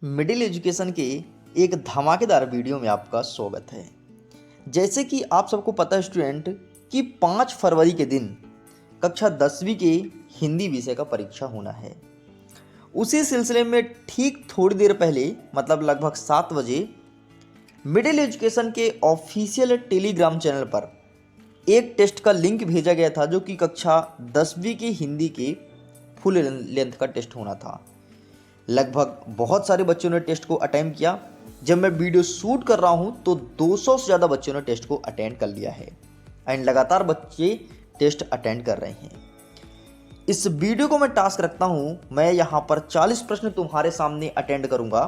Middle education के एक धमाकेदार वीडियो में आपका स्वागत है। जैसे कि आप सबको पता है स्टूडेंट कि 5 फरवरी के दिन कक्षा 10वीं के हिंदी विषय का परीक्षा होना है। उसी सिलसिले में ठीक थोड़ी देर पहले मतलब लगभग 7 बजे मिडिल एजुकेशन के ऑफिशियल टेलीग्राम चैनल पर एक टेस्ट का लिंक भेजा गया था जो कि कक्षा 10वीं की हिंदी के फुल लेंथ का टेस्ट होना था। लगभग बहुत सारे बच्चों ने टेस्ट को अटेम्प्ट किया। जब मैं वीडियो शूट कर रहा हूं तो 200 से ज़्यादा बच्चों ने टेस्ट को अटेंड कर लिया है एंड लगातार बच्चे टेस्ट अटेंड कर रहे हैं। इस वीडियो को मैं टास्क रखता हूं, मैं यहां पर 40 प्रश्न तुम्हारे सामने अटेंड करूंगा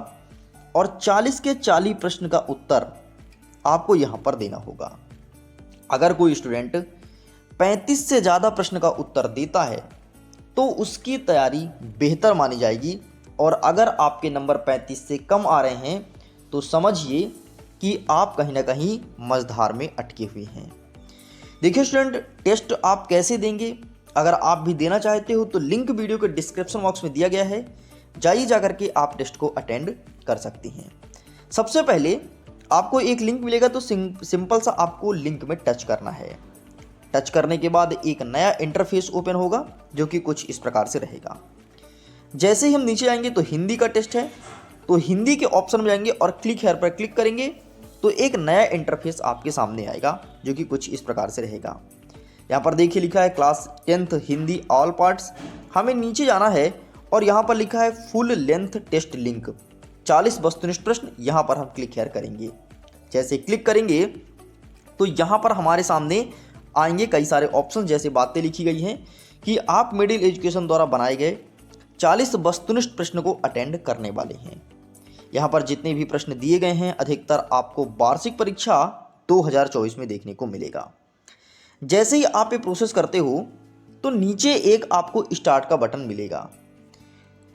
और 40 के 40 प्रश्न का उत्तर आपको यहां पर देना होगा। अगर कोई स्टूडेंट 35 से ज़्यादा प्रश्न का उत्तर देता है तो उसकी तैयारी बेहतर मानी जाएगी और अगर आपके नंबर 35 से कम आ रहे हैं तो समझिए कि आप कहीं ना कहीं मझधार में अटके हुए हैं। देखिए स्टूडेंट, टेस्ट आप कैसे देंगे, अगर आप भी देना चाहते हो तो लिंक वीडियो के डिस्क्रिप्शन बॉक्स में दिया गया है, जाइए जाकर के आप टेस्ट को अटेंड कर सकते हैं। सबसे पहले आपको एक लिंक मिलेगा तो सिंपल सा आपको लिंक में टच करना है। टच करने के बाद एक नया इंटरफेस ओपन होगा जो कि कुछ इस प्रकार से रहेगा। जैसे ही हम नीचे आएंगे तो हिंदी का टेस्ट है, तो हिंदी के ऑप्शन में जाएंगे और क्लिक हेयर पर क्लिक करेंगे तो एक नया इंटरफेस आपके सामने आएगा जो कि कुछ इस प्रकार से रहेगा। यहाँ पर देखिए लिखा है class 10th Hindi all parts. हमें नीचे जाना है और यहाँ पर लिखा है फुल लेंथ टेस्ट लिंक 40 वस्तुनिष्ठ प्रश्न। यहाँ पर हम क्लिक हेयर करेंगे। जैसे क्लिक करेंगे तो यहाँ पर हमारे सामने आएंगे कई सारे ऑप्शन, जैसे बातें लिखी गई हैं कि आप मिडिल एजुकेशन द्वारा बनाए गए 40 वस्तुनिष्ठ प्रश्न को अटेंड करने वाले हैं। यहाँ पर जितने भी प्रश्न दिए गए हैं अधिकतर आपको वार्षिक परीक्षा 2024 में देखने को मिलेगा। जैसे ही आप ये प्रोसेस करते हो तो नीचे एक आपको स्टार्ट का बटन मिलेगा।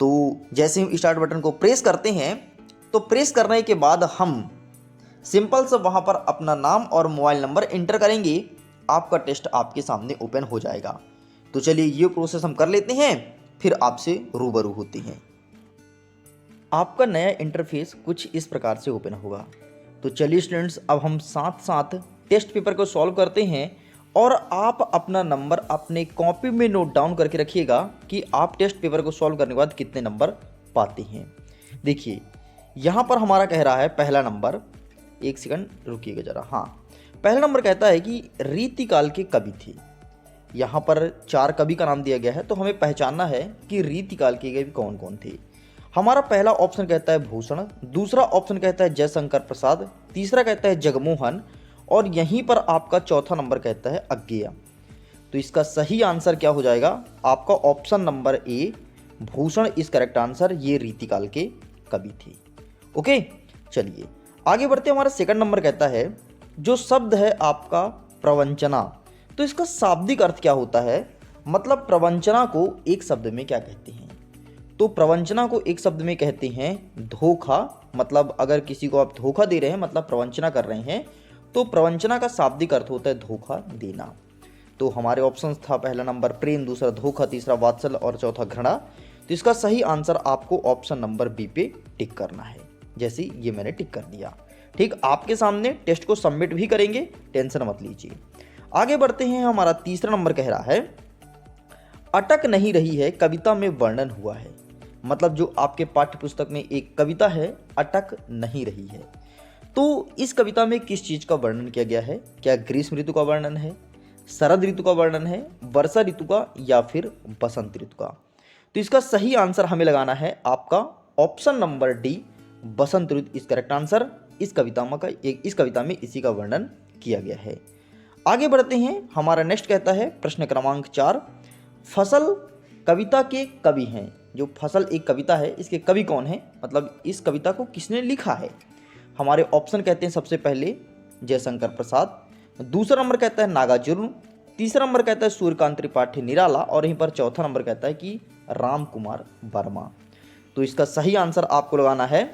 तो जैसे हम स्टार्ट बटन को प्रेस करते हैं तो प्रेस करने के बाद हम सिंपल से वहाँ पर अपना नाम और मोबाइल नंबर इंटर करेंगे। आपका टेस्ट आपके सामने ओपन हो जाएगा। तो चलिए ये प्रोसेस हम कर लेते हैं, फिर आपसे रूबरू होते हैं। आपका नया इंटरफेस कुछ इस प्रकार से ओपन होगा। तो चलिए स्टूडेंट्स, अब हम साथ साथ टेस्ट पेपर को सॉल्व करते हैं और आप अपना नंबर अपने कॉपी में नोट डाउन करके रखिएगा कि आप टेस्ट पेपर को सॉल्व करने के बाद कितने नंबर पाते हैं। देखिए यहाँ पर हमारा कह रहा है पहला नंबर, एक सेकंड रुकिएगा ज़रा। हाँ, पहला नंबर कहता है कि रीतिकाल के कवि थे। यहाँ पर 4 कवि का नाम दिया गया है, तो हमें पहचानना है कि रीतिकाल के कवि कौन कौन थे। हमारा पहला ऑप्शन कहता है भूषण, दूसरा ऑप्शन कहता है जयशंकर प्रसाद, तीसरा कहता है जगमोहन और यहीं पर आपका चौथा नंबर कहता है अज्ञेय। तो इसका सही आंसर क्या हो जाएगा? आपका option number A Bhushan is correct answer. ये रीतिकाल के कवि थे। ओके, चलिए आगे बढ़ते। हमारा सेकंड नंबर कहता है जो शब्द है आपका प्रवंचना। तो इसका शाब्दिक अर्थ क्या होता है, मतलब प्रवंचना को एक शब्द में क्या कहते हैं? तो प्रवंचना को एक शब्द में कहते हैं धोखा। मतलब अगर किसी को आप धोखा दे रहे हैं, मतलब प्रवंचना कर रहे हैं, तो प्रवंचना का शाब्दिक अर्थ होता है धोखा देना। तो हमारे ऑप्शंस था पहला नंबर प्रेम, दूसरा धोखा, तीसरा वात्सल और चौथा घृणा। तो इसका सही आंसर आपको ऑप्शन नंबर बी पे टिक करना है। जैसे ये मैंने टिक कर दिया। ठीक, आपके सामने टेस्ट को सबमिट भी करेंगे, टेंशन मत लीजिए। आगे बढ़ते हैं। हमारा तीसरा नंबर कह रहा है अटक नहीं रही है कविता में वर्णन हुआ है। मतलब जो आपके पाठ्य पुस्तक में एक कविता है अटक नहीं रही है, तो इस कविता में किस चीज़ का वर्णन किया गया है? क्या ग्रीष्म ऋतु का वर्णन है, शरद ऋतु का वर्णन है, वर्षा ऋतु का या फिर बसंत ऋतु का? तो इसका सही आंसर हमें लगाना है आपका option number D Basant Ritu is correct answer. इस कविता में इसी का वर्णन किया गया है। आगे बढ़ते हैं। हमारा नेक्स्ट कहता है प्रश्न क्रमांक 4 फसल कविता के कवि हैं। जो फसल एक कविता है, इसके कवि कौन है, मतलब इस कविता को किसने लिखा है? हमारे ऑप्शन कहते हैं सबसे पहले जयशंकर प्रसाद, दूसरा नंबर कहता है नागार्जुन, तीसरा नंबर कहता है सूर्यकांत त्रिपाठी निराला और यहीं पर चौथा नंबर कहता है कि राम कुमार वर्मा। तो इसका सही आंसर आपको लगाना है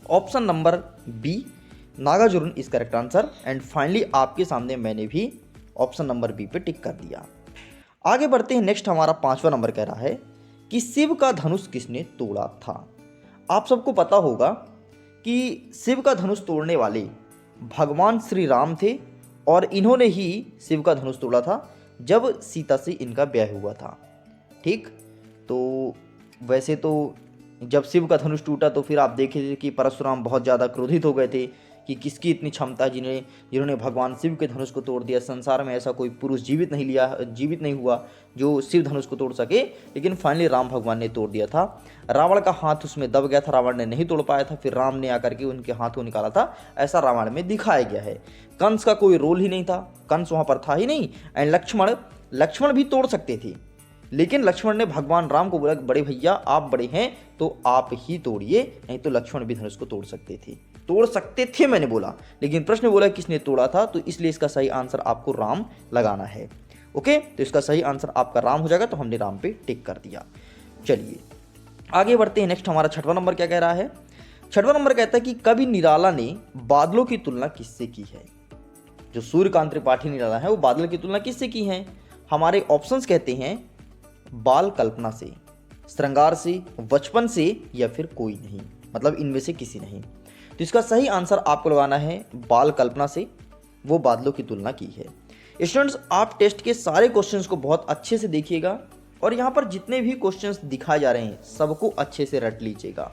option number B Nagarjuna is correct answer. And finally आपके सामने मैंने भी ऑप्शन नंबर बी पे टिक कर दिया। आगे बढ़ते हैं। नेक्स्ट हमारा 5वां नंबर कह रहा है कि शिव का धनुष किसने तोड़ा था। आप सबको पता होगा कि शिव का धनुष तोड़ने वाले भगवान श्री राम थे और इन्होंने ही शिव का धनुष तोड़ा था जब सीता से इनका ब्याह हुआ था। ठीक, तो वैसे तो जब शिव का धनुष टूटा तो फिर आप देखे कि परशुराम बहुत ज़्यादा क्रोधित हो गए थे कि किसकी इतनी क्षमता जिन्होंने भगवान शिव के धनुष को तोड़ दिया। संसार में ऐसा कोई पुरुष जीवित नहीं हुआ जो शिव धनुष को तोड़ सके, लेकिन फाइनली राम भगवान ने तोड़ दिया था। रावण का हाथ उसमें दब गया था, रावण ने नहीं तोड़ पाया था, फिर राम ने आकर के उनके हाथ को निकाला था, ऐसा रामायण में दिखाया गया है। कंस का कोई रोल ही नहीं था, कंस वहाँ पर था ही नहीं। एंड लक्ष्मण भी तोड़ सकते थे, लेकिन लक्ष्मण ने भगवान राम को बोला कि बड़े भैया आप बड़े हैं तो आप ही तोड़िए, नहीं तो लक्ष्मण भी धनुष को तोड़ सकते थे मैंने बोला, लेकिन प्रश्न बोला किसने तोड़ा था, तो इसलिए इसका सही आंसर आपको राम लगाना है। ओके, तो इसका सही आंसर आपका राम हो जाएगा, तो हमने राम पे टिक कर दिया। चलिए आगे बढ़ते हैं। नेक्स्ट हमारा 6वां नंबर क्या कह रहा है। 6वां नंबर कहता है कि कवि निराला ने बादलों की तुलना किससे की है। जो सूर्यकांत त्रिपाठी निराला है वो बादल की तुलना किससे की है। हमारे ऑप्शंस कहते हैं बाल कल्पना से, श्रृंगार से, बचपन से, या फिर कोई नहीं, मतलब इनमें से किसी नहीं। तो इसका सही आंसर आपको लगाना है बाल कल्पना से, वो बादलों की तुलना की है। स्टूडेंट्स, आप टेस्ट के सारे क्वेश्चंस को बहुत अच्छे से देखिएगा और यहाँ पर जितने भी क्वेश्चंस दिखाए जा रहे हैं सबको अच्छे से रट लीजिएगा,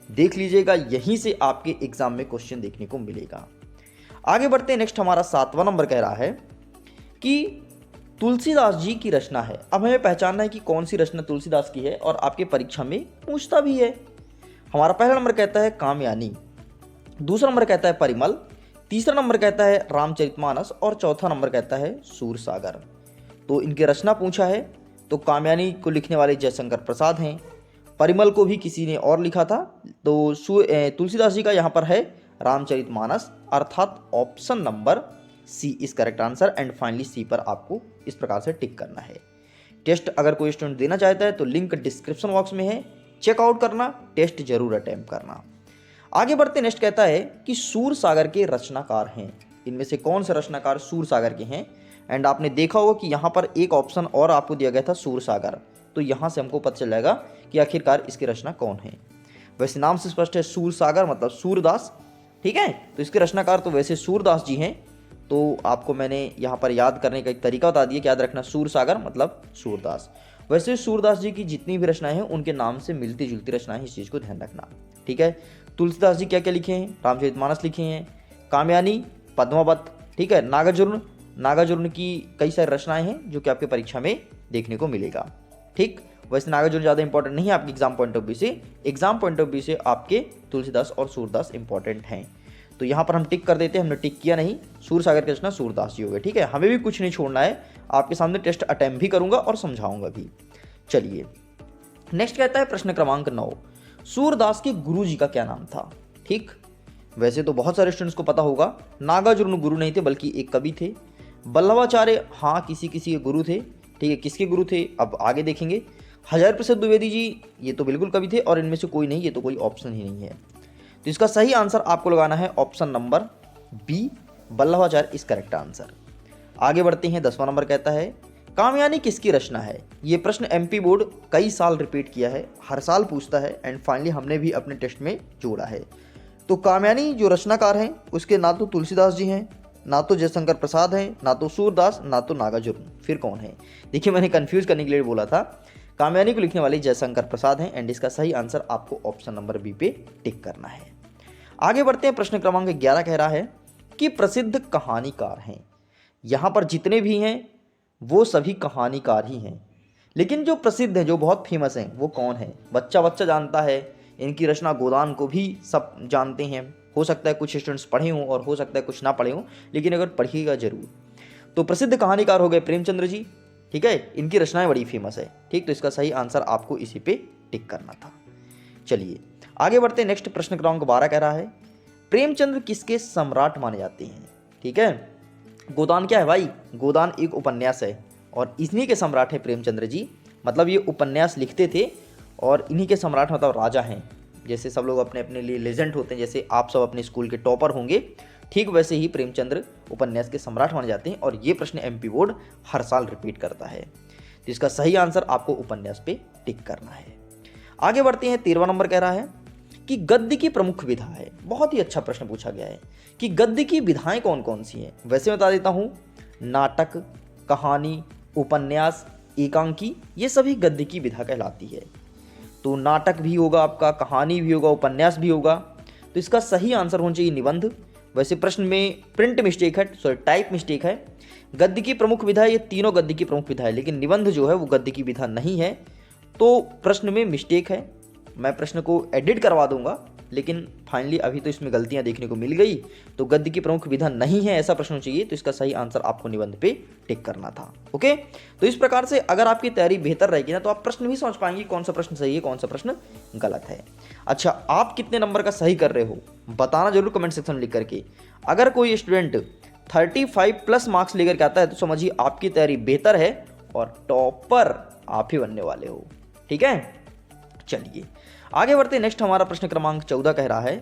देख लीजिएगा, यहीं से आपके एग्जाम में क्वेश्चन देखने को मिलेगा। आगे बढ़ते हैं। नेक्स्ट हमारा 7वां नंबर कह रहा है कि तुलसीदास जी की रचना है। अब हमें पहचानना है कि कौन सी रचना तुलसीदास की है और आपके परीक्षा में पूछता भी है। हमारा पहला नंबर कहता है कामयानी, दूसरा नंबर कहता है परिमल, तीसरा नंबर कहता है रामचरितमानस और चौथा नंबर कहता है सूरसागर। तो इनके रचना पूछा है तो कामयानी को लिखने वाले जयशंकर प्रसाद हैं, परिमल को भी किसी ने और लिखा था, तो तुलसीदास जी का यहाँ पर है रामचरितमानस, अर्थात option number C is correct answer. And finally C पर आपको इस प्रकार से टिक करना है। टेस्ट अगर कोई स्टूडेंट देना चाहता है तो लिंक डिस्क्रिप्शन बॉक्स में है, चेकआउट करना, टेस्ट जरूर अटेम्प्ट करना। आगे बढ़ते नेक्स्ट कहता है कि सूरसागर के रचनाकार हैं। इनमें से कौन से रचनाकार सूरसागर के हैं। एंड आपने देखा होगा कि यहाँ पर एक ऑप्शन और आपको दिया गया था सूरसागर, तो यहाँ से हमको पता चल जाएगा कि आखिरकार इसकी रचना कौन है। वैसे नाम से स्पष्ट है सूरसागर मतलब सूरदास, ठीक है, तो इसके रचनाकार तो वैसे सूरदास जी हैं। तो आपको मैंने यहाँ पर याद करने का एक तरीका बता दिया कि याद रखना सूरसागर मतलब सूरदास। वैसे सूरदास जी की जितनी भी रचनाएं हैं उनके नाम से मिलती जुलती रचनाएं, इस चीज़ को ध्यान रखना, ठीक है। तुलसीदास जी क्या क्या लिखे हैं, रामचरितमानस लिखे हैं, कामयानी, पद्मावत, ठीक है, नागार्जुन की कई सारी रचनाएं हैं जो कि आपके परीक्षा में देखने को मिलेगा, ठीक। वैसे नागार्जुन ज़्यादा इंपॉर्टेंट नहीं है आपके एग्जाम पॉइंट ऑफ व्यू से, एग्जाम पॉइंट ऑफ व्यू से आपके तुलसीदास और सूरदास इंपॉर्टेंट हैं। तो यहाँ पर हम टिक कर देते हैं, हमने टिक किया नहीं, सूरसागर की रचना सूरदास जी हो गए, ठीक है। हमें भी कुछ नहीं छोड़ना है, आपके सामने टेस्ट अटेम्प्ट भी करूंगा और समझाऊंगा भी। चलिए नेक्स्ट कहता है प्रश्न क्रमांक 9, सूरदास के गुरु जी का क्या नाम था, ठीक। वैसे तो बहुत सारे स्टूडेंट्स को पता होगा, नागार्जुन गुरु नहीं थे बल्कि एक कवि थे। वल्लभाचार्य हाँ किसी किसी के गुरु थे, ठीक है, किसके गुरु थे अब आगे देखेंगे। हजारी प्रसाद द्विवेदी जी ये तो बिल्कुल कवि थे और इनमें से कोई नहीं, ये तो कोई ऑप्शन ही नहीं है। तो इसका सही आंसर आपको लगाना है option number B, Vallabhacharya is correct answer. आगे बढ़ते हैं। 10वां नंबर कहता है कामयानी किसकी रचना है। ये प्रश्न एमपी बोर्ड कई साल रिपीट किया है, हर साल पूछता है एंड फाइनली हमने भी अपने टेस्ट में जोड़ा है। तो कामयानी जो रचनाकार हैं उसके ना तो तुलसीदास जी हैं, ना तो जयशंकर प्रसाद हैं, ना तो सूरदास, ना तो नागार्जुन, फिर कौन है। देखिए मैंने कंफ्यूज करने के लिए बोला था, कामयानी को लिखने वाले जयशंकर प्रसाद हैं एंड इसका सही आंसर आपको ऑप्शन नंबर बी पे टिक करना है। आगे बढ़ते हैं। प्रश्न क्रमांक 11 कह रहा है कि प्रसिद्ध कहानीकार हैं। यहाँ पर जितने भी हैं वो सभी कहानीकार ही हैं, लेकिन जो प्रसिद्ध हैं जो बहुत फेमस हैं वो कौन है। बच्चा बच्चा जानता है, इनकी रचना गोदान को भी सब जानते हैं। हो सकता है कुछ स्टूडेंट्स पढ़े हों और हो सकता है कुछ ना पढ़े हों, लेकिन अगर पढ़िएगा जरूर। तो प्रसिद्ध कहानीकार हो गए प्रेमचंद्र जी, ठीक है, इनकी रचनाएं बड़ी फेमस है, ठीक। तो इसका सही आंसर आपको इसी पे टिक करना था। चलिए आगे बढ़ते हैं। नेक्स्ट प्रश्न क्रमांक 12 कह रहा है प्रेमचंद्र किसके सम्राट माने जाते हैं, ठीक है। गोदान क्या है भाई, गोदान एक उपन्यास है और इन्हीं के सम्राट है प्रेमचंद्र जी। मतलब ये उपन्यास लिखते थे और इन्हीं के सम्राट मतलब राजा हैं। जैसे सब लोग अपने अपने लिए लेजेंड होते हैं, जैसे आप सब अपने स्कूल के टॉपर होंगे, ठीक वैसे ही प्रेमचंद्र उपन्यास के सम्राट माने जाते हैं। और ये प्रश्न एमपी बोर्ड हर साल रिपीट करता है, तो इसका सही आंसर आपको उपन्यास पे टिक करना है। आगे बढ़ते हैं। 13वां नंबर कह रहा है कि गद्य की प्रमुख विधा है। बहुत ही अच्छा प्रश्न पूछा गया है कि गद्य की विधाएं कौन कौन सी हैं। वैसे बता देता हूँ, नाटक, कहानी, उपन्यास, एकांकी, ये सभी गद्य की विधा कहलाती है। तो नाटक भी होगा आपका, कहानी भी होगा, उपन्यास भी होगा। तो इसका सही आंसर होना चाहिए निबंध। वैसे प्रश्न में प्रिंट मिस्टेक है, सॉरी टाइप मिस्टेक है। गद्य की प्रमुख विधा, ये तीनों गद्य की प्रमुख विधा है, लेकिन निबंध जो है वो गद्य की विधा नहीं है। तो प्रश्न में मिस्टेक है, मैं प्रश्न को एडिट करवा दूंगा, लेकिन फाइनली अभी तो इसमें गलतियां देखने को मिल गई। तो गद्य की प्रमुख विधा नहीं है ऐसा प्रश्न चाहिए, तो इसका सही आंसर आपको निबंध पे टिक करना था। ओके, तो इस प्रकार से अगर आपकी तैयारी बेहतर रहेगी ना, तो आप प्रश्न भी समझ पाएंगे कौन सा प्रश्न सही है, कौन सा प्रश्न गलत है। अच्छा, आप कितने नंबर का सही कर रहे हो बताना जरूर कमेंट सेक्शन में लिख करके। अगर कोई स्टूडेंट 35 प्लस मार्क्स लेकर के आता है तो समझिए आपकी तैयारी बेहतर है और टॉपर आप ही बनने वाले हो। ठीक है, चलिए आगे बढ़ते। नेक्स्ट हमारा प्रश्न क्रमांक 14 कह रहा है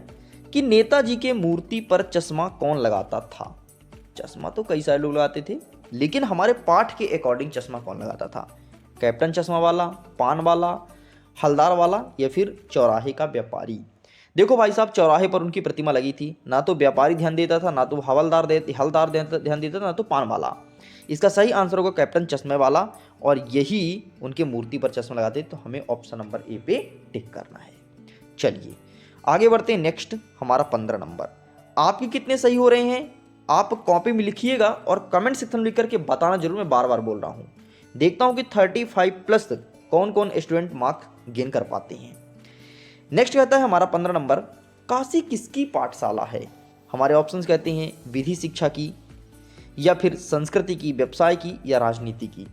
कि नेताजी के मूर्ति पर चश्मा कौन लगाता था। चश्मा तो कई सारे लोग लगाते थे, लेकिन हमारे पाठ के अकॉर्डिंग चश्मा कौन लगाता था? कैप्टन चश्मा वाला, पान वाला, हलदार वाला, या फिर चौराहे का व्यापारी? देखो भाई साहब, चौराहे पर उनकी प्रतिमा लगी थी, ना तो व्यापारी ध्यान देता था, ना तो हवलदार हलदार ध्यान देता था, ना तो पान वाला। इसका सही आंसर होगा कैप्टन चश्मे वाला, और यही उनके मूर्ति पर चश्मा लगाते, तो हमें ऑप्शन नंबर ए पे टिक करना है। चलिए आगे बढ़ते हैं। नेक्स्ट हमारा 15 नंबर। आपके कितने सही हो रहे हैं आप कॉपी में लिखिएगा और कमेंट सेक्शन में लिख करके बताना जरूर। मैं बार बार बोल रहा हूँ, देखता हूँ कि 35 प्लस कौन कौन स्टूडेंट मार्क्स गेन कर पाते हैं। नेक्स्ट कहता है हमारा 15 नंबर, काशी किसकी पाठशाला है? हमारे ऑप्शंस कहते हैं विधि शिक्षा की, या फिर संस्कृति की, व्यवसाय की, या राजनीति की।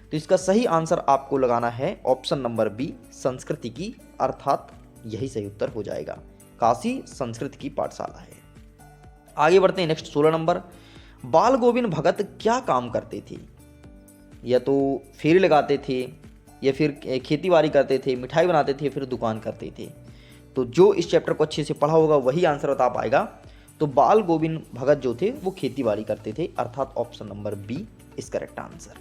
तो इसका सही आंसर आपको लगाना है ऑप्शन नंबर बी, संस्कृति की, अर्थात यही सही उत्तर हो जाएगा। काशी संस्कृति की पाठशाला है। आगे बढ़ते हैं। नेक्स्ट 16 नंबर, बाल गोविंद भगत क्या काम करते थे? या तो फेरी लगाते थे, या फिर खेती बाड़ी करते थे, मिठाई बनाते थे, फिर दुकान करते थे। तो जो इस चैप्टर को अच्छे से पढ़ा होगा वही आंसर बता पाएगा। तो बाल गोविंद भगत जो थे वो खेती बाड़ी करते थे, अर्थात ऑप्शन नंबर बी इस करेक्ट आंसर।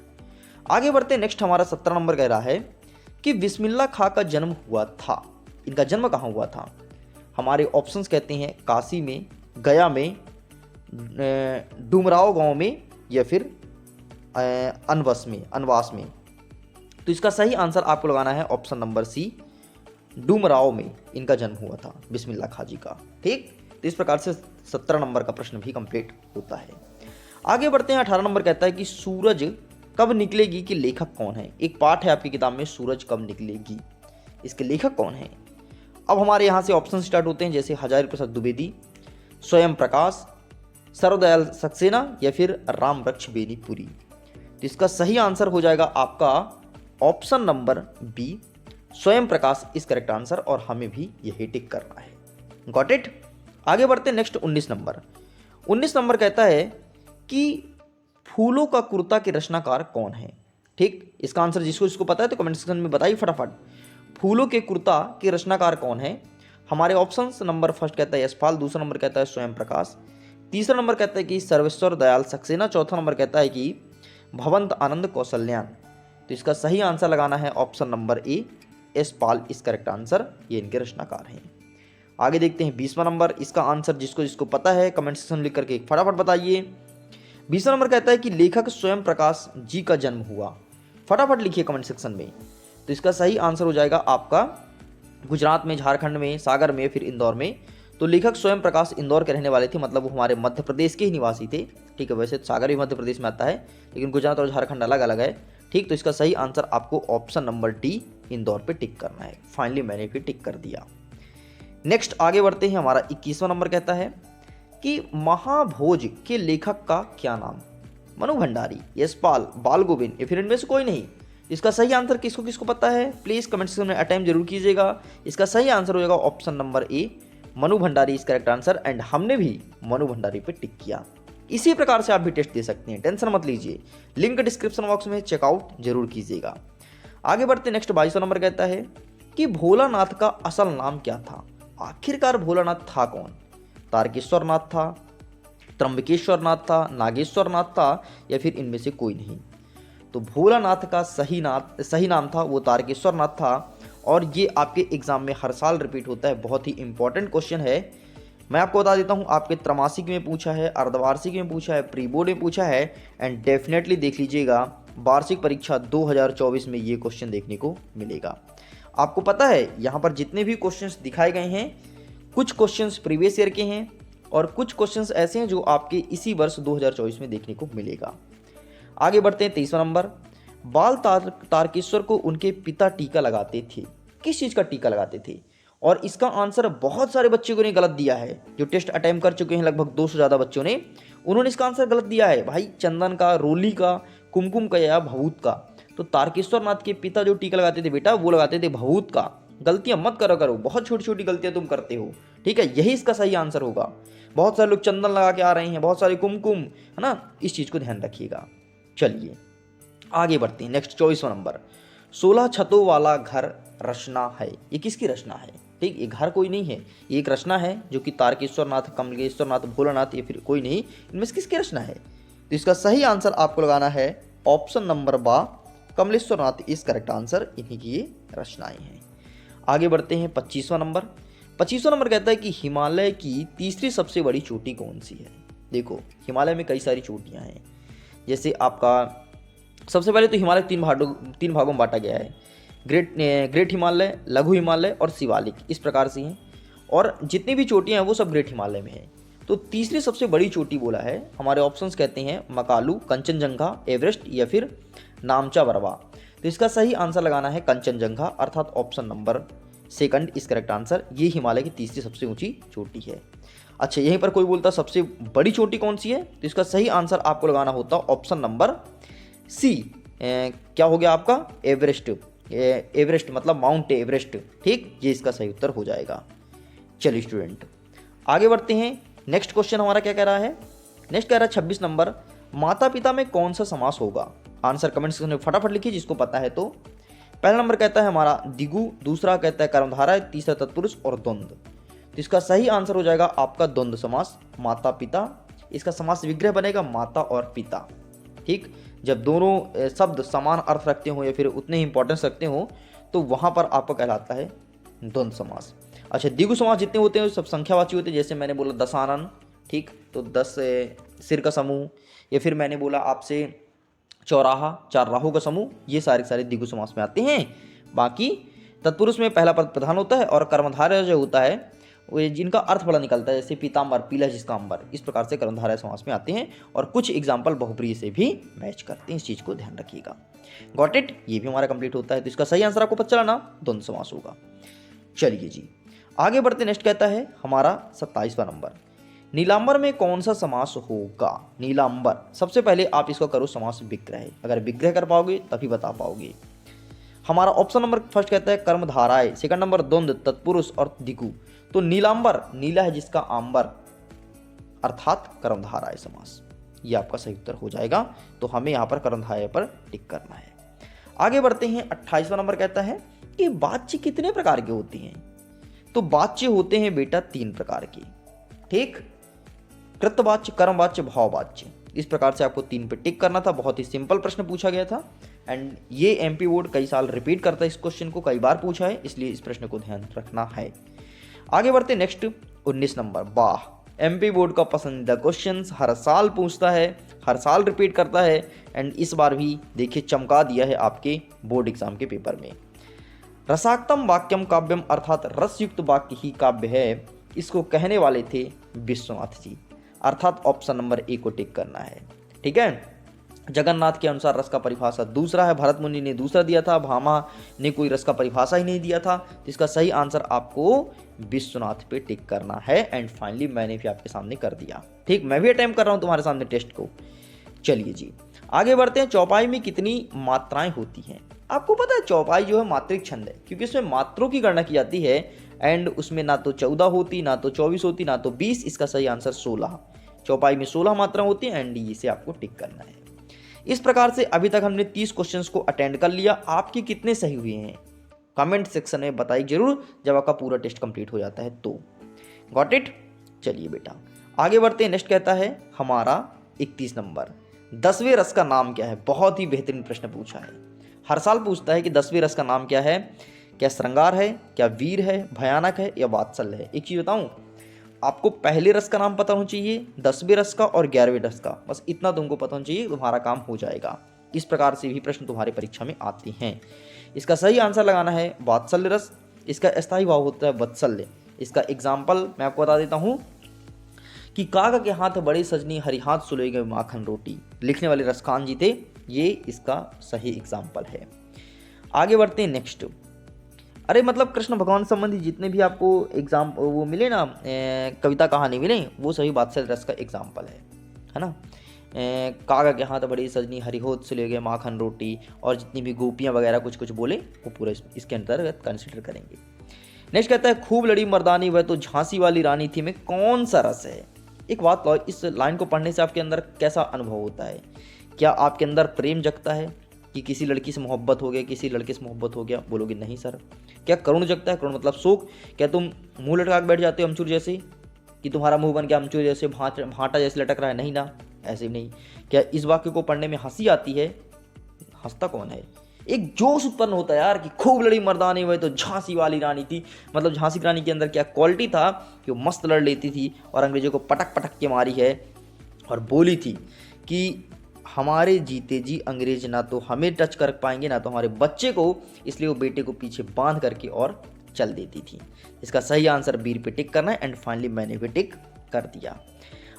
आगे बढ़ते। नेक्स्ट हमारा 17 नंबर कह रहा है कि बिस्मिल्लाह खां का जन्म हुआ था। इनका जन्म कहाँ हुआ था? हमारे ऑप्शंस कहते हैं काशी में, गया में, डुमराव गांव में, या फिर अनवास में। तो इसका सही आंसर आपको लगाना है ऑप्शन नंबर सी, डुमराव में इनका जन्म हुआ था बिस्मिल्लाह खां जी का। ठीक, तो इस प्रकार से 17 नंबर का प्रश्न भी कंप्लीट होता है। आगे बढ़ते हैं। 18 नंबर कहता है कि सूरज कब निकलेगी के लेखक कौन है? एक पाठ है आपकी किताब में, सूरज कब निकलेगी, इसके लेखक कौन है? अब हमारे यहाँ से ऑप्शन स्टार्ट होते हैं, जैसे हजारी प्रसाद द्विवेदी, स्वयं प्रकाश, सर्वदयाल सक्सेना, या फिर राम वृक्ष बेनीपुरी। तो इसका सही आंसर हो जाएगा आपका ऑप्शन नंबर बी, स्वयं प्रकाश इस करेक्ट आंसर, और हमें भी यही टिक करना है। Got it. आगे बढ़ते हैं। Next 19 number. 19 नंबर कहता है कि फूलों का कुर्ता के रचनाकार कौन है? ठीक, इसका आंसर जिसको पता है तो कमेंट सेक्शन में बताइए फटाफट। फूलों के कुर्ता के रचनाकार कौन है? हमारे ऑप्शंस नंबर फर्स्ट कहता है यशपाल, दूसरा नंबर कहता है स्वयं प्रकाश, तीसरा नंबर कहता है कि सर्वेश्वर दयाल सक्सेना, चौथा नंबर कहता है कि भवंत आनंद कौशल्यान। तो इसका सही आंसर लगाना है ऑप्शन नंबर ए, यशपाल इस करेक्ट आंसर, ये इनके रचनाकार हैं। आगे देखते हैं 20वां नंबर। इसका आंसर जिसको पता है कमेंट सेक्शन में लिख करके फटाफट बताइए। 20वां नंबर कहता है कि लेखक स्वयं प्रकाश जी का जन्म हुआ। फटाफट लिखिए कमेंट सेक्शन में। तो इसका सही आंसर हो जाएगा आपका गुजरात में, झारखंड में, सागर में, फिर इंदौर में। तो लेखक स्वयं प्रकाश इंदौर के रहने वाले थे, मतलब वो हमारे मध्य प्रदेश के ही निवासी थे। ठीक है, वैसे सागर भी मध्य प्रदेश में आता है, लेकिन गुजरात और झारखंड अलग अलग है। ठीक, तो इसका सही आंसर आपको ऑप्शन नंबर डी, इंदौर पे टिक करना है। फाइनली मैंने भी टिक कर दिया। नेक्स्ट आगे बढ़ते हैं। हमारा 21वां नंबर कहता है कि महाभोज के लेखक का क्या नाम? मनु भंडारी, यशपाल, बाल गोविंद, या फिर इनमें से कोई नहीं। इसका सही आंसर किसको पता है प्लीज कमेंट सेक्शन में अटेम्प्ट जरूर कीजिएगा। इसका सही आंसर हो जाएगा option number A, Manu Bhandari is correct answer, and हमने भी मनु भंडारी पे टिक किया। इसी प्रकार से आप भी टेस्ट दे सकते हैं, टेंशन मत लीजिए, लिंक डिस्क्रिप्शन बॉक्स में चेकआउट जरूर कीजिएगा। आगे बढ़ते नेक्स्ट 22वां नंबर कहता है कि भोलानाथ का असल नाम क्या था? आखिरकार भोलानाथ था कौन? तारकेश्वर नाथ था, त्र्यंबकेश्वर नाथ था, नागेश्वर नाथ था, या फिर इनमें से कोई नहीं। तो भोलानाथ का सही नाम था वो तारकेश्वर नाथ था, और ये आपके एग्जाम में हर साल रिपीट होता है। बहुत ही इंपॉर्टेंट क्वेश्चन है। मैं आपको बता देता हूँ, आपके त्रैमासिक में पूछा है, अर्धवार्षिक में पूछा है, प्री बोर्ड में पूछा है, एंड डेफिनेटली देख लीजिएगा वार्षिक परीक्षा 2024 में ये क्वेश्चन देखने को मिलेगा। आपको पता है यहाँ पर जितने भी क्वेश्चंस दिखाए गए हैं, कुछ क्वेश्चंस प्रीवियस ईयर के हैं और कुछ क्वेश्चंस ऐसे हैं जो आपके इसी वर्ष 2024 में देखने को मिलेगा। आगे बढ़ते हैं 23वां नंबर। बाल तारकेश्वर को उनके पिता टीका लगाते थे। किस चीज़ का टीका लगाते थे? और इसका आंसर बहुत सारे बच्चों ने गलत दिया है। जो टेस्ट अटेम्प्ट कर चुके हैं लगभग 200 ज़्यादा बच्चों ने, उन्होंने इसका आंसर गलत दिया है भाई। चंदन का, रोली का, कुमकुम का या भभूत का। तो तारकेश्वर नाथ के पिता जो टीका लगाते थे बेटा, वो लगाते थे भभूत का। गलतियां मत करो, बहुत छोटी छोटी गलतियां तुम करते हो, ठीक है। यही इसका सही आंसर होगा। बहुत सारे लोग चंदन लगा के आ रहे हैं, बहुत सारे कुमकुम, है ना। इस चीज़ को ध्यान रखिएगा। चलिए आगे बढ़ते हैं। Next 24वां number. 16 छतों वाला घर रचना है। ये किसकी रचना है? ठीक, ये घर कोई नहीं है, ये एक रचना है जो कि तारकेश्वर नाथ, कमलेश्वर नाथ, भोलानाथ, या फिर कोई नहीं, इनमें से किसकी रचना है? तो इसका सही आंसर आपको लगाना है ऑप्शन नंबर बा, कमलेश्वर नाथ इस करेक्ट आंसर। इन्हीं की ये रचनाएं हैं। आगे बढ़ते हैं 25वां नंबर। 25वां नंबर कहता है कि हिमालय की तीसरी सबसे बड़ी चोटी कौन सी है? देखो, हिमालय में कई सारी चोटियां हैं। जैसे आपका सबसे पहले तो हिमालय तीन भागों में बांटा गया है। ग्रेट हिमालय, लघु हिमालय और शिवालिक, इस प्रकार से हैं। और जितनी भी चोटियां हैं वो सब ग्रेट हिमालय में है। तो तीसरी सबसे बड़ी चोटी बोला है, हमारे ऑप्शंस कहते हैं मकालू, कंचनजंगा, एवरेस्ट या फिर नामचा बरवा। तो इसका सही आंसर लगाना है कंचनजंगा, अर्थात ऑप्शन नंबर सेकंड इस करेक्ट आंसर। ये हिमालय की तीसरी सबसे ऊंची चोटी है। अच्छा, यहीं पर कोई बोलता सबसे बड़ी चोटी कौन सी है? तो इसका सही आंसर आपको लगाना होता ऑप्शन नंबर सी। क्या हो गया आपका? एवरेस्ट। एवरेस्ट मतलब माउंट एवरेस्ट, ठीक, ये इसका सही उत्तर हो जाएगा। चलिए स्टूडेंट आगे बढ़ते हैं। नेक्स्ट क्वेश्चन हमारा क्या कह रहा है? नेक्स्ट कह रहा है 26 नंबर। माता पिता में कौन सा समास होगा? आंसर कमेंट सेक्शन में फटाफट लिखिए जिसको पता है। तो पहला नंबर कहता है हमारा दिगु, दूसरा कहता है कर्मधारय, तीसरा तत्पुरुष और द्वंद्व। तो इसका सही आंसर हो जाएगा आपका द्वंद्व समास, माता पिता। इसका समास विग्रह बनेगा माता और पिता, ठीक। जब दोनों शब्द समान अर्थ रखते हो या फिर उतने ही इंपॉर्टेंस रखते हो तो वहाँ पर आपका कहलाता है द्वंद्व समास। अच्छा, द्विगु समास जितने होते हैं सब संख्यावाची होते हैं। जैसे मैंने बोला दशानन, ठीक, तो 10 सिर का समूह, या फिर मैंने बोला आपसे चौराहा, 4 राहों का समूह, ये सारे सारे द्विगु समास में आते हैं। बाकी तत्पुरुष में पहला पद प्रधान होता है और कर्मधारय जो होता है वो जिनका अर्थ बड़ा निकलता है, जैसे पीताम्बर, पीला जिसका अंबर, इस प्रकार से कर्मधारय समास में आते हैं। और कुछ एग्जाम्पल बहुप्रिय से भी मैच करते हैं, इस चीज़ को ध्यान रखिएगा। Got it? ये भी हमारा कंप्लीट होता है। तो इसका सही आंसर आपको पता चला ना, द्वंद्व समास होगा। चलिए जी आगे बढ़ते। नेक्स्ट कहता है हमारा 27वां नंबर। नीलांबर में कौन सा समास होगा? नीलांबर, सबसे पहले आप इसको करो समास विग्रह। अगर विग्रह कर पाओगे तभी बता पाओगे। हमारा ऑप्शन नंबर फर्स्ट कहता है कर्मधाराय, सेकंड नंबर द्वंद्व, तत्पुरुष और दिगु। तो नीलांबर, नीला है जिसका आंबर, अर्थात कर्मधाराय समास, ये आपका सही उत्तर हो जाएगा। तो हमें यहाँ पर कर्मधारय पर टिक करना है। आगे बढ़ते हैं। 28वां नंबर कहता है कि वाच्य कितने प्रकार के होते हैं? तो वाच्य होते हैं बेटा 3 प्रकार के, ठीक। कृतवाच्य, कर्मवाच्य, भाववाच्य। इस प्रकार से आपको 3 पे टिक करना था। बहुत ही सिंपल प्रश्न पूछा गया था एंड ये एमपी बोर्ड कई साल रिपीट करता है इस क्वेश्चन को, कई बार पूछा है, इसलिए इस प्रश्न को ध्यान रखना है। आगे बढ़ते नेक्स्ट 19 नंबर। वाह, एमपी बोर्ड का पसंदीदा क्वेश्चन, हर साल पूछता है, हर साल रिपीट करता है एंड इस बार भी देखिए चमका दिया है आपके बोर्ड एग्जाम के पेपर में। रसाक्तम वाक्यम काव्यम, अर्थात रसयुक्त वाक्य ही काव्य है, इसको कहने वाले थे विश्वनाथ जी, अर्थात ऑप्शन नंबर ए को टिक करना है, ठीक है। जगन्नाथ के अनुसार रस का परिभाषा दूसरा है, भरत मुनि ने दूसरा दिया था, भामा ने कोई रस का परिभाषा ही नहीं दिया था। तो इसका सही आंसर आपको विश्वनाथ पे टिक करना है। एंड फाइनली मैंने भी आपके सामने कर दिया, ठीक। मैं भी अटेम्प्ट कर रहा हूँ तुम्हारे सामने टेस्ट को। चलिए जी आगे बढ़ते हैं। चौपाई में कितनी मात्राएं होती हैं? आपको पता है चौपाई जो है मात्रिक छंद है, क्योंकि उसमें मात्रों की गणना की जाती है एंड उसमें ना तो 14 होती, ना तो 24 होती, ना तो 20। इसका सही आंसर 16। चौपाई में 16 मात्रा होती है एंड इसे आपको टिक करना है। इस प्रकार से अभी तक हमने 30 क्वेश्चंस को अटेंड कर लिया। आपके कितने सही हुए हैं कमेंट सेक्शन में बताइए जरूर, जब आपका पूरा टेस्ट कंप्लीट हो जाता है तो। Got it? चलिए बेटा आगे बढ़ते हैं। नेक्स्ट कहता है हमारा 31 नंबर। 10वें रस का नाम क्या है? बहुत ही बेहतरीन प्रश्न पूछा है। हर साल पूछता है कि 10वें रस का नाम क्या है। क्या श्रृंगार है, क्या वीर है, भयानक है या वात्सल्य है। एक चीज़ बताऊं, आपको पहले रस का नाम पता होना चाहिए, 10वें रस का और 11वें रस का, बस इतना तुमको पता होना चाहिए, तुम्हारा काम हो जाएगा। इस प्रकार से भी प्रश्न तुम्हारी परीक्षा में आते हैं। इसका सही आंसर लगाना है वात्सल्य रस। इसका अस्थायी भाव होता है वत्सल्य। इसका एग्जाम्पल मैं आपको बता देता हूँ कि कागा के हाथ बड़े सजनी, हरि हाथ सुलेगे माखन रोटी, लिखने वाले रसखान जी थे। ये इसका सही एग्जाम्पल है। आगे बढ़ते हैं नेक्स्ट। अरे मतलब कृष्ण भगवान संबंधी जितने भी आपको एग्जाम वो मिले ना, कविता कहानी मिले, वो सभी वात्सल्य रस का एग्जाम्पल है ना। कागा के हाथ बड़ी सजनी, हरिहोत से ले गए माखन रोटी, और जितनी भी गोपियाँ वगैरह कुछ कुछ बोले वो पूरा इसके अंतर्गत कंसिडर करेंगे। नेक्स्ट कहता है खूब लड़ी मर्दानी वह तो झांसी वाली रानी थी में कौन सा रस है। एक बात कहो, इस लाइन को पढ़ने से आपके अंदर कैसा अनुभव होता है? क्या आपके अंदर प्रेम जगता है कि किसी लड़की से मोहब्बत हो गया, किसी लड़के से मोहब्बत हो गया? बोलोगे नहीं सर। क्या करुण जगता है? करुण मतलब शोक। क्या तुम मुंह लटका के बैठ जाते हो अमचूर जैसे, कि तुम्हारा मुंह बन गया अमचूर जैसे, भांटा जैसे लटक रहा है? नहीं ना, ऐसे भी नहीं। क्या इस वाक्य को पढ़ने में हंसी आती है? हंसता कौन है? एक जोश उत्पन्न होता है यार कि खूब लड़ी मर्दानी वह तो झांसी वाली रानी थी। मतलब झांसी की रानी के अंदर क्या क्वालिटी था कि वो मस्त लड़ लेती थी और अंग्रेजों को पटक पटक के मारी है, और बोली थी कि हमारे जीते जी अंग्रेज ना तो हमें टच कर पाएंगे ना तो हमारे बच्चे को, इसलिए वो बेटे को पीछे बांध करके और चल देती थी। इसका सही आंसर बीर पे टिक करना है, एंड फाइनली मैंने भी टिक कर दिया।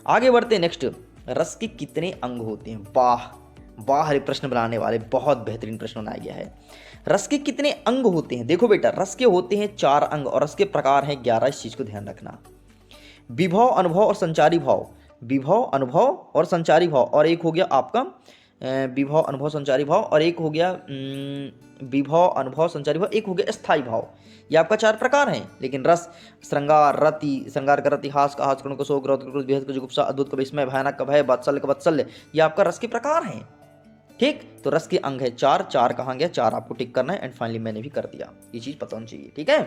आगे बढ़ते हैं नेक्स्ट। रस के कितने अंग होते हैं? वाह, बाहरी प्रश्न बनाने वाले बहुत बेहतरीन प्रश्न बनाया गया है। रस के कितने अंग होते हैं? देखो बेटा, रस के होते हैं 4 अंग और रस के प्रकार हैं 11। इस चीज को ध्यान रखना। विभव, अनुभव और संचारी भाव। विभव, अनुभव और संचारी भाव, और एक हो गया आपका विभव, अनुभव, संचारी भाव, और एक हो गया विभव, अनुभव, संचारी भाव, एक हो गया स्थायी भाव। ये आपका 4 प्रकार हैं। लेकिन रस, श्रृंगार, रति, श्रृंगार का रति, हास का हास, करुण का शोक, रौद्र का क्रोध, बेहद का जुगुप्सा, अद्भुत का विस्मय, भयानक का भय, वात्सल्य का वात्सल्य, ये आपका रस के प्रकार हैं। ठीक, तो रस के अंग है 4। 4 कहाँ गया? 4 आपको टिक करना है, एंड फाइनली मैंने भी कर दिया। ये चीज पता होनी चाहिए। ठीक है,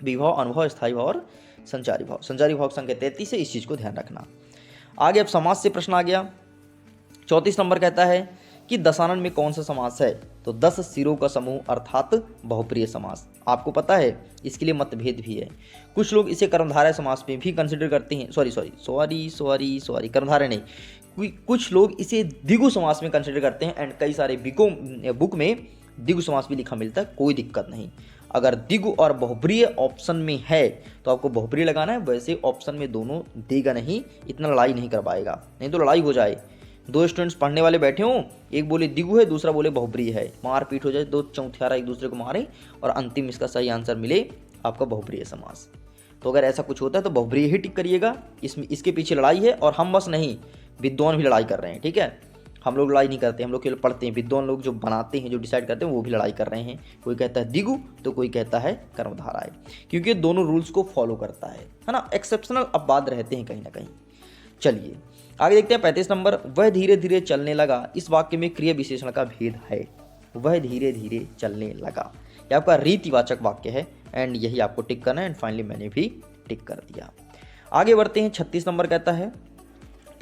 विभव, अनुभव, स्थायी भाव और संचारी भाव। संचारी भाव संख्या 33 है, इस चीज को ध्यान रखना। आगे अब समास से प्रश्न आ गया। 34 नंबर कहता है कि दशानन में कौन सा समास है? तो 10 सिरों का समूह अर्थात बहुप्रिय समास। आपको पता है इसके लिए मतभेद भी है। कुछ लोग इसे कर्मधारय समास में भी कंसिडर करते हैं। सॉरी, कर्मधारय नहीं, कुछ लोग इसे द्विगु समास में कंसिडर करते हैं, एंड कई सारे बुक में द्विगु समास भी लिखा मिलता है। कोई दिक्कत नहीं। अगर द्विगु और बहुप्रिय ऑप्शन में है तो आपको बहुप्रिय लगाना है। वैसे ऑप्शन में दोनों देगा नहीं, इतना लड़ाई नहीं कर पाएगा, नहीं तो लड़ाई हो जाए। 2 स्टूडेंट्स पढ़ने वाले बैठे हों, एक बोले द्विगु है, दूसरा बोले बहुप्रिय है, मारपीट हो जाए, 2 चौथियारा एक दूसरे को मारे और अंतिम इसका सही आंसर मिले आपका बहुप्रिय समास। तो अगर ऐसा कुछ होता है तो बहुप्रिय ही टिक करिएगा। इसके पीछे लड़ाई है, और हम बस नहीं, विद्वान भी लड़ाई कर रहे हैं। ठीक है, हम लोग लड़ाई नहीं करते, हम लोग केवल पढ़ते हैं। विद्वान लोग जो बनाते हैं, जो डिसाइड करते हैं, वो भी लड़ाई कर रहे हैं। कोई कहता है द्विगु तो कोई कहता है कर्मधारय, क्योंकि दोनों रूल्स को फॉलो करता है ना। एक्सेप्शनल अपवाद रहते हैं कहीं ना कहीं। चलिए आगे देखते हैं 35 नंबर। वह धीरे धीरे चलने लगा। इस वाक्य में क्रिया विशेषण का भेद है। वह धीरे धीरे चलने लगा, यह आपका रीतिवाचक वाक्य है, एंड यही आपको टिक करना है, एंड फाइनली मैंने भी टिक कर दिया। आगे बढ़ते हैं 36 नंबर कहता है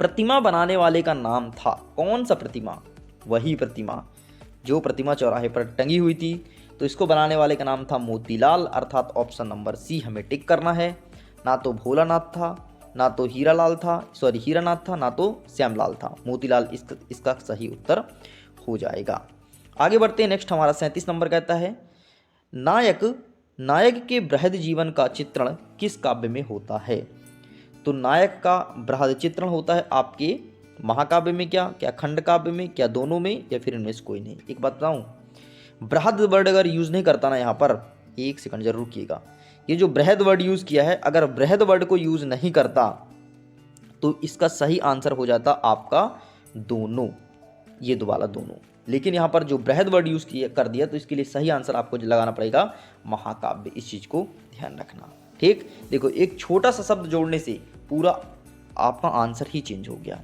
प्रतिमा बनाने वाले का नाम था। कौन सा प्रतिमा? वही प्रतिमा जो प्रतिमा चौराहे पर टंगी हुई थी। तो इसको बनाने वाले का नाम था मोतीलाल, अर्थात ऑप्शन नंबर सी हमें टिक करना है। ना तो भोलानाथ था, ना तो हीरानाथ था, ना तो श्यामलाल था। मोतीलाल इसका सही उत्तर हो जाएगा। आगे बढ़ते हैं नेक्स्ट। हमारा 37 नंबर कहता है नायक के बृहद जीवन का चित्रण किस काव्य में होता है? तो नायक का बृहद चित्रण होता है आपके महाकाव्य में, क्या खंड काव्य में, क्या दोनों में, या फिर इनमें से कोई नहीं। एक बात बताऊं, बृहद वर्ड अगर यूज नहीं करता ना यहाँ पर, एक सेकंड जरूर कीजिएगा। ये जो बृहद वर्ड यूज किया है, अगर बृहद वर्ड को यूज नहीं करता तो इसका सही आंसर हो जाता आपका दोनों, ये दोबारा दोनों। लेकिन यहाँ पर जो बृहद वर्ड यूज कर दिया, तो इसके लिए सही आंसर आपको लगाना पड़ेगा महाकाव्य। इस चीज को ध्यान रखना। ठीक, देखो एक छोटा सा शब्द जोड़ने से पूरा आपका आंसर ही चेंज हो गया।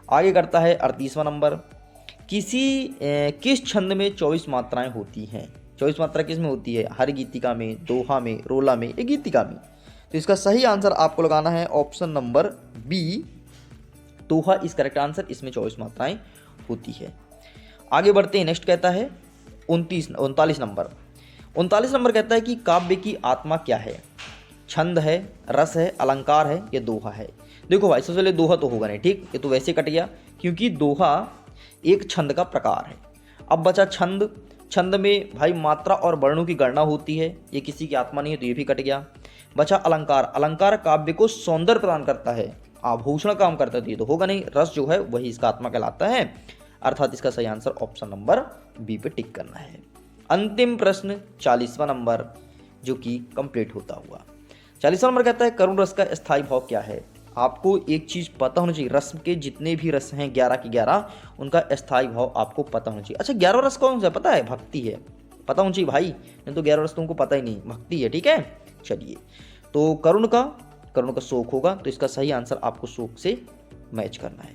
आगे करता है 38वां नंबर। किस छंद में 24 मात्राएं होती हैं? 24 मात्रा किस में होती है? हर गीतिका में, दोहा में, रोला में, या गीतिका में। तो इसका सही आंसर आपको लगाना है ऑप्शन नंबर बी, दोहा इस करेक्ट आंसर। इसमें 24 मात्राएं होती है। आगे बढ़ते हैं नेक्स्ट कहता है 39 नंबर। 39 नंबर कहता है कि काव्य की आत्मा क्या है? छंद है, रस है, अलंकार है या दोहा है? देखो भाई, सबसे पहले दोहा तो होगा नहीं, ठीक, ये तो वैसे कट गया क्योंकि दोहा एक छंद का प्रकार है। अब बचा छंद। छंद में भाई मात्रा और वर्णों की गणना होती है, ये किसी की आत्मा नहीं है तो ये भी कट गया। बचा अलंकार। अलंकार काव्य को सौंदर्य प्रदान करता है, आभूषण काम करता है तो ये तो होगा नहीं। रस जो है वही इसका आत्मा कहलाता है, अर्थात इसका सही आंसर ऑप्शन नंबर बी पे टिक करना है। अंतिम प्रश्न 40वां नंबर जो कि कंप्लीट होता हुआ। 40वां नंबर कहता है करुण रस का स्थायी भाव क्या है? आपको एक चीज़ पता होनी चाहिए, रस के जितने भी रस हैं 11 के 11, उनका स्थायी भाव आपको पता होना चाहिए। अच्छा, 11वां रस कौन सा पता है? भक्ति है, पता होना चाहिए भाई, नहीं तो 11 रस तुमको पता ही नहीं, भक्ति है, ठीक है। चलिए, तो करुण का शोक होगा, तो इसका सही आंसर आपको शोक से मैच करना है।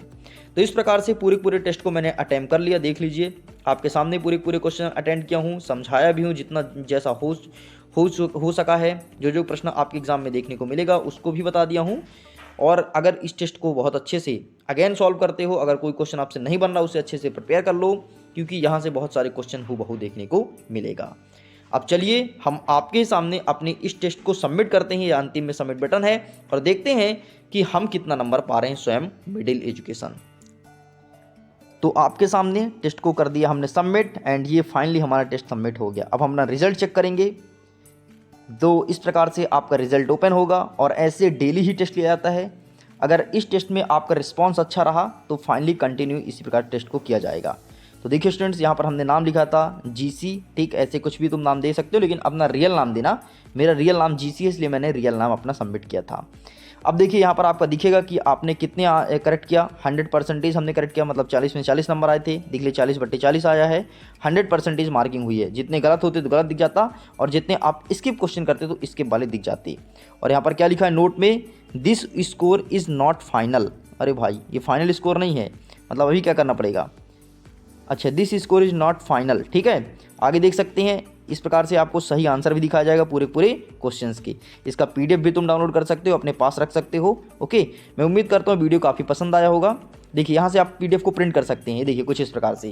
तो इस प्रकार से पूरे टेस्ट को मैंने अटेम्प्ट कर लिया। देख लीजिए, आपके सामने पूरे क्वेश्चन अटेंड किया हूँ, समझाया भी हूँ जितना जैसा हो सका है। जो प्रश्न आपके एग्जाम में देखने को मिलेगा उसको भी बता दिया हूँ। और अगर इस टेस्ट को बहुत अच्छे से अगेन सॉल्व करते हो, अगर कोई क्वेश्चन आपसे नहीं बन रहा उसे अच्छे से प्रिपेयर कर लो, क्योंकि यहाँ से बहुत सारे क्वेश्चन हूबहू देखने को मिलेगा। अब चलिए हम आपके सामने अपने इस टेस्ट को सबमिट करते हैं, या अंतिम में सबमिट बटन है, और देखते हैं कि हम कितना नंबर पा रहे हैं स्वयं मिडिल एजुकेशन। तो आपके सामने टेस्ट को कर दिया हमने सबमिट, एंड ये फाइनली हमारा टेस्ट सबमिट हो गया। अब हम अपना रिजल्ट चेक करेंगे। तो इस प्रकार से आपका रिजल्ट ओपन होगा, और ऐसे डेली ही टेस्ट लिया जाता है। अगर इस टेस्ट में आपका रिस्पांस अच्छा रहा तो फाइनली कंटिन्यू इसी प्रकार टेस्ट को किया जाएगा। तो देखिए स्टूडेंट्स, यहाँ पर हमने नाम लिखा था जीसी, ठीक, ऐसे कुछ भी तुम नाम दे सकते हो, लेकिन अपना रियल नाम देना। मेरा रियल नाम जीसी है, इसलिए मैंने रियल नाम अपना सबमिट किया था। अब देखिए यहाँ पर आपका दिखेगा कि आपने कितने करेक्ट किया। 100% हमने करेक्ट किया, मतलब 40 में 40 नंबर आए थे। देख लीजिए 40/40 आया है, 100% मार्किंग हुई है। जितने गलत होते तो गलत दिख जाता, और जितने आप स्किप क्वेश्चन करते तो स्किप वाले दिख जाते। और यहाँ पर क्या लिखा है नोट में, this score is not final. अरे भाई, ये फाइनल स्कोर नहीं है, मतलब अभी क्या करना पड़ेगा। अच्छा, this score is not final, ठीक है। आगे देख सकते हैं, इस प्रकार से आपको सही आंसर भी दिखाया जाएगा पूरे क्वेश्चंस की। इसका पीडीएफ भी तुम डाउनलोड कर सकते हो, अपने पास रख सकते हो। ओके, मैं उम्मीद करता हूँ वीडियो काफ़ी पसंद आया होगा। देखिए यहाँ से आप पीडीएफ को प्रिंट कर सकते हैं, ये देखिए कुछ इस प्रकार से।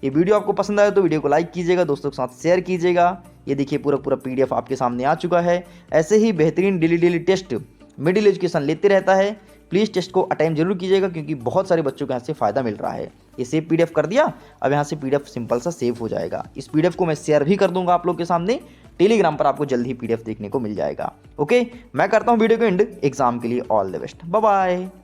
ये वीडियो आपको पसंद आया तो वीडियो को लाइक कीजिएगा, दोस्तों के साथ शेयर कीजिएगा। ये देखिए पूरा पीडीएफ आपके सामने आ चुका है। ऐसे ही बेहतरीन डेली टेस्ट मिडिल एजुकेशन लेते रहता है। प्लीज़ टेस्ट को अटेम्प्ट जरूर कीजिएगा, क्योंकि बहुत सारे बच्चों को यहाँ से फ़ायदा मिल रहा है। ये सेव पीडीएफ कर दिया, अब यहाँ से पीडीएफ सिंपल सा सेव हो जाएगा। इस पीडीएफ को मैं शेयर भी कर दूंगा आप लोग के सामने, टेलीग्राम पर आपको जल्द ही पीडीएफ देखने को मिल जाएगा। ओके, मैं करता हूँ वीडियो को एंड। एग्जाम के लिए all the best, bye bye.